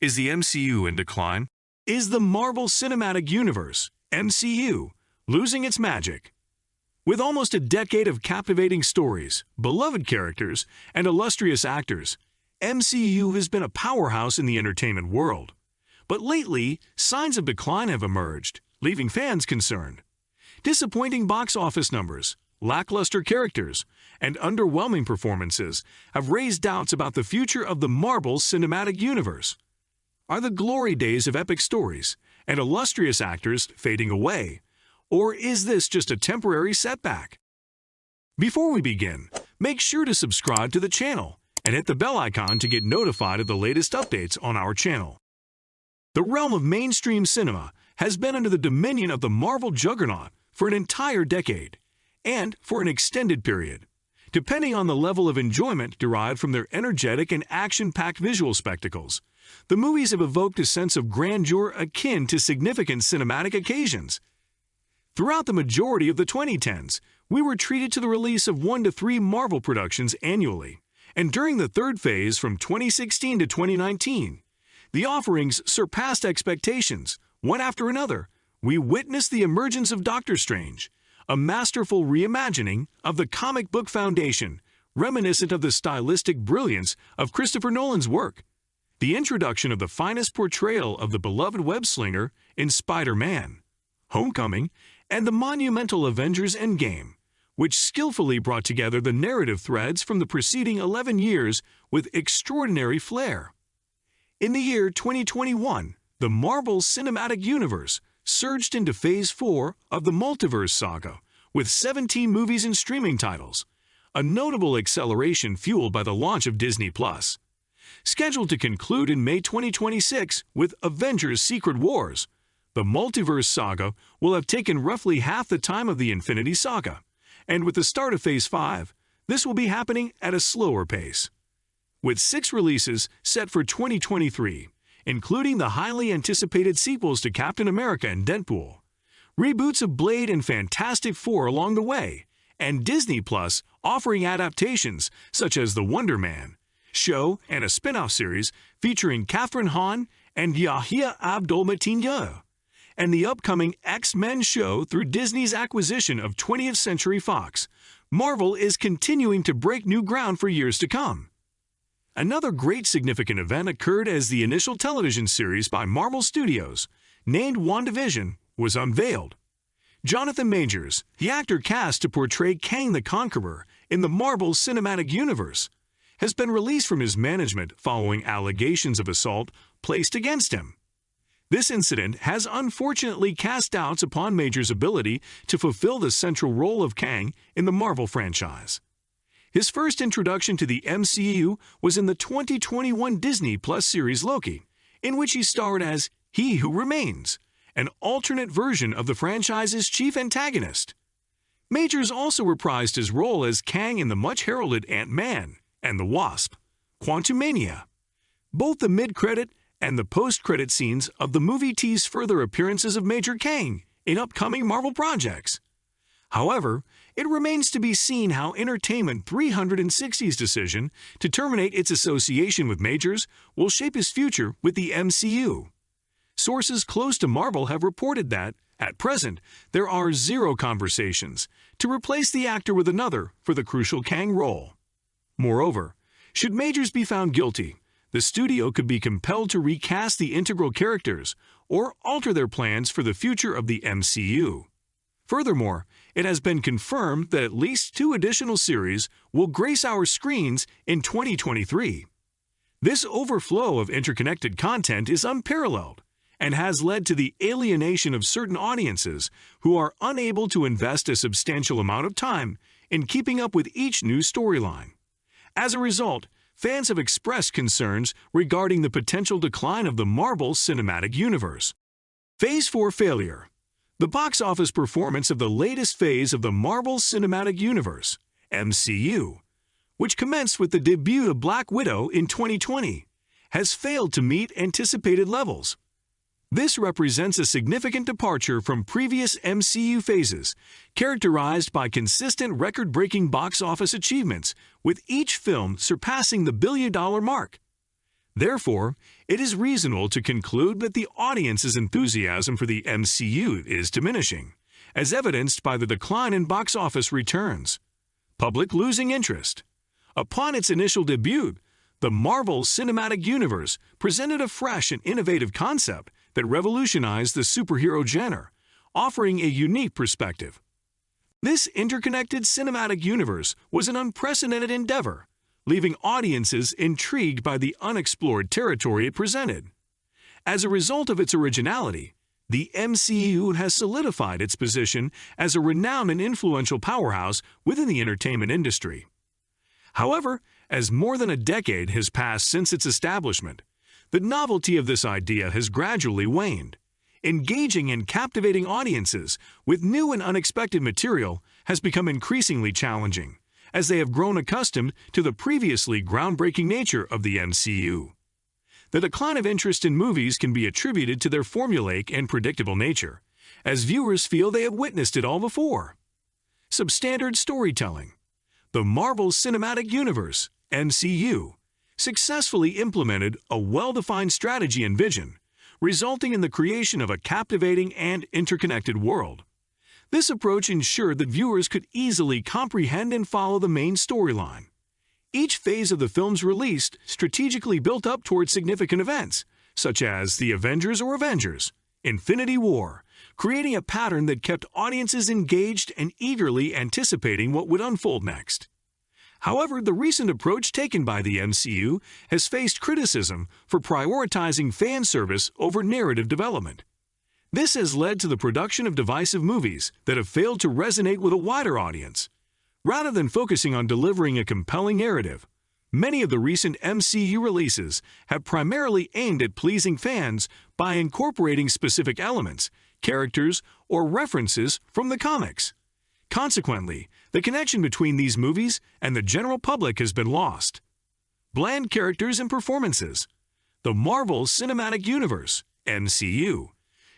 Is the MCU in decline? Is the Marvel Cinematic Universe, MCU, losing its magic? With almost a decade of captivating stories, beloved characters, and illustrious actors, MCU has been a powerhouse in the entertainment world. But lately, signs of decline have emerged, leaving fans concerned. Disappointing box office numbers, lackluster characters, and underwhelming performances have raised doubts about the future of the Marvel Cinematic Universe. Are the glory days of epic stories and illustrious actors fading away, or is this just a temporary setback? Before we begin, make sure to subscribe to the channel and hit the bell icon to get notified of the latest updates on our channel. The realm of mainstream cinema has been under the dominion of the Marvel juggernaut for an entire decade, and for an extended period, depending on the level of enjoyment derived from their energetic and action-packed visual spectacles. The movies have evoked a sense of grandeur akin to significant cinematic occasions. Throughout the majority of the 2010s, we were treated to the release of 1 to 3 Marvel productions annually, and during the third phase from 2016 to 2019, the offerings surpassed expectations. One after another, we witnessed the emergence of Doctor Strange, a masterful reimagining of the comic book foundation, reminiscent of the stylistic brilliance of Christopher Nolan's work. The introduction of the finest portrayal of the beloved web-slinger in Spider-Man, Homecoming, and the monumental Avengers Endgame, which skillfully brought together the narrative threads from the preceding 11 years with extraordinary flair. In the year 2021, the Marvel Cinematic Universe surged into Phase 4 of the multiverse saga with 17 movies and streaming titles, a notable acceleration fueled by the launch of Disney+. Scheduled to conclude in May 2026 with Avengers Secret Wars, the multiverse saga will have taken roughly half the time of the Infinity Saga, and with the start of Phase 5, this will be happening at a slower pace. With 6 releases set for 2023, including the highly anticipated sequels to Captain America and Deadpool, reboots of Blade and Fantastic Four along the way, and Disney Plus offering adaptations such as The Wonder Man show and a spin-off series featuring Kathryn Hahn and Yahya Abdul-Mateen, and the upcoming X-Men show through Disney's acquisition of 20th Century Fox, Marvel is continuing to break new ground for years to come. Another great significant event occurred as the initial television series by Marvel Studios, named WandaVision, was unveiled. Jonathan Majors, the actor cast to portray Kang the Conqueror in the Marvel Cinematic Universe, has been released from his management following allegations of assault placed against him. This incident has unfortunately cast doubts upon Majors' ability to fulfill the central role of Kang in the Marvel franchise. His first introduction to the MCU was in the 2021 Disney Plus series Loki, in which he starred as He Who Remains, an alternate version of the franchise's chief antagonist. Majors also reprised his role as Kang in the much-heralded Ant-Man and the Wasp, Quantumania. Both the mid-credit and the post-credit scenes of the movie tease further appearances of Major Kang in upcoming Marvel projects. However, it remains to be seen how Entertainment 360's decision to terminate its association with Majors will shape his future with the MCU. Sources close to Marvel have reported that, at present, there are 0 conversations to replace the actor with another for the crucial Kang role. Moreover, should Majors be found guilty, the studio could be compelled to recast the integral characters or alter their plans for the future of the MCU. Furthermore, it has been confirmed that at least 2 additional series will grace our screens in 2023. This overflow of interconnected content is unparalleled and has led to the alienation of certain audiences who are unable to invest a substantial amount of time in keeping up with each new storyline. As a result, fans have expressed concerns regarding the potential decline of the Marvel Cinematic Universe. Phase 4 failure. The box office performance of the latest phase of the Marvel Cinematic Universe, MCU, which commenced with the debut of Black Widow in 2020, has failed to meet anticipated levels. This represents a significant departure from previous MCU phases, characterized by consistent record-breaking box office achievements, with each film surpassing the billion-dollar mark. Therefore, it is reasonable to conclude that the audience's enthusiasm for the MCU is diminishing, as evidenced by the decline in box office returns. Public losing interest. Upon its initial debut, the Marvel Cinematic Universe presented a fresh and innovative concept that revolutionized the superhero genre, offering a unique perspective. This interconnected cinematic universe was an unprecedented endeavor, leaving audiences intrigued by the unexplored territory it presented. As a result of its originality, the MCU has solidified its position as a renowned and influential powerhouse within the entertainment industry. However, as more than a decade has passed since its establishment, the novelty of this idea has gradually waned. Engaging and captivating audiences with new and unexpected material has become increasingly challenging, as they have grown accustomed to the previously groundbreaking nature of the MCU. The decline of interest in movies can be attributed to their formulaic and predictable nature, as viewers feel they have witnessed it all before. Substandard storytelling. The Marvel Cinematic Universe, MCU, successfully implemented a well-defined strategy and vision, resulting in the creation of a captivating and interconnected world. This approach ensured that viewers could easily comprehend and follow the main storyline. Each phase of the film's release strategically built up towards significant events, such as the Avengers or Avengers, Infinity War, creating a pattern that kept audiences engaged and eagerly anticipating what would unfold next. However, the recent approach taken by the MCU has faced criticism for prioritizing fan service over narrative development. This has led to the production of divisive movies that have failed to resonate with a wider audience. Rather than focusing on delivering a compelling narrative, many of the recent MCU releases have primarily aimed at pleasing fans by incorporating specific elements, characters, or references from the comics. Consequently, the connection between these movies and the general public has been lost. Bland characters and performances. The Marvel Cinematic Universe, MCU,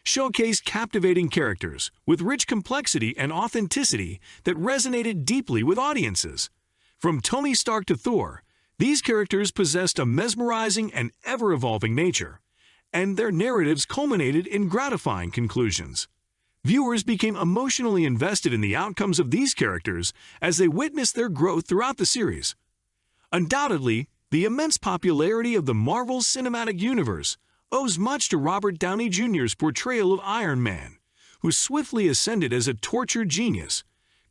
showcased captivating characters with rich complexity and authenticity that resonated deeply with audiences. From Tony Stark to Thor, these characters possessed a mesmerizing and ever-evolving nature, and their narratives culminated in gratifying conclusions. Viewers became emotionally invested in the outcomes of these characters as they witnessed their growth throughout the series. Undoubtedly, the immense popularity of the Marvel Cinematic Universe owes much to Robert Downey Jr.'s portrayal of Iron Man, who swiftly ascended as a tortured genius,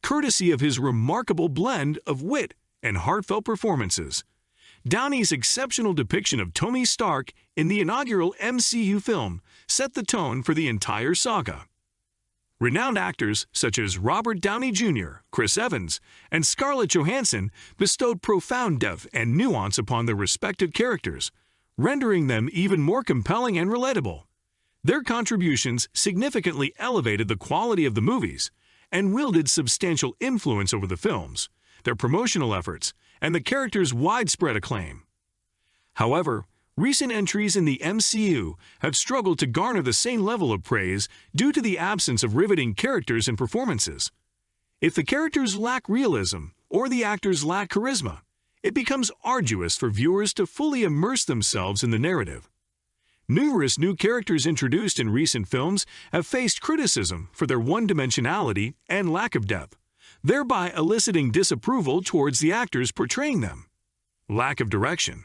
courtesy of his remarkable blend of wit and heartfelt performances. Downey's exceptional depiction of Tony Stark in the inaugural MCU film set the tone for the entire saga. Renowned actors such as Robert Downey Jr., Chris Evans, and Scarlett Johansson bestowed profound depth and nuance upon their respective characters, rendering them even more compelling and relatable. Their contributions significantly elevated the quality of the movies and wielded substantial influence over the films, their promotional efforts, and the characters' widespread acclaim. However, recent entries in the MCU have struggled to garner the same level of praise due to the absence of riveting characters and performances. If the characters lack realism or the actors lack charisma, it becomes arduous for viewers to fully immerse themselves in the narrative. Numerous new characters introduced in recent films have faced criticism for their one-dimensionality and lack of depth, thereby eliciting disapproval towards the actors portraying them. Lack of direction.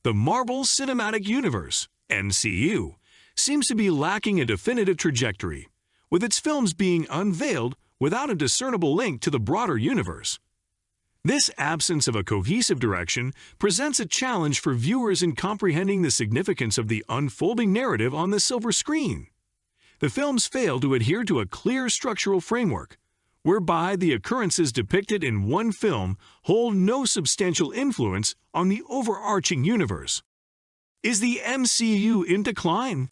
The Marvel Cinematic Universe, MCU, seems to be lacking a definitive trajectory, with its films being unveiled without a discernible link to the broader universe. This absence of a cohesive direction presents a challenge for viewers in comprehending the significance of the unfolding narrative on the silver screen. The films fail to adhere to a clear structural framework, whereby the occurrences depicted in one film hold no substantial influence on the overarching universe. Is the MCU in decline?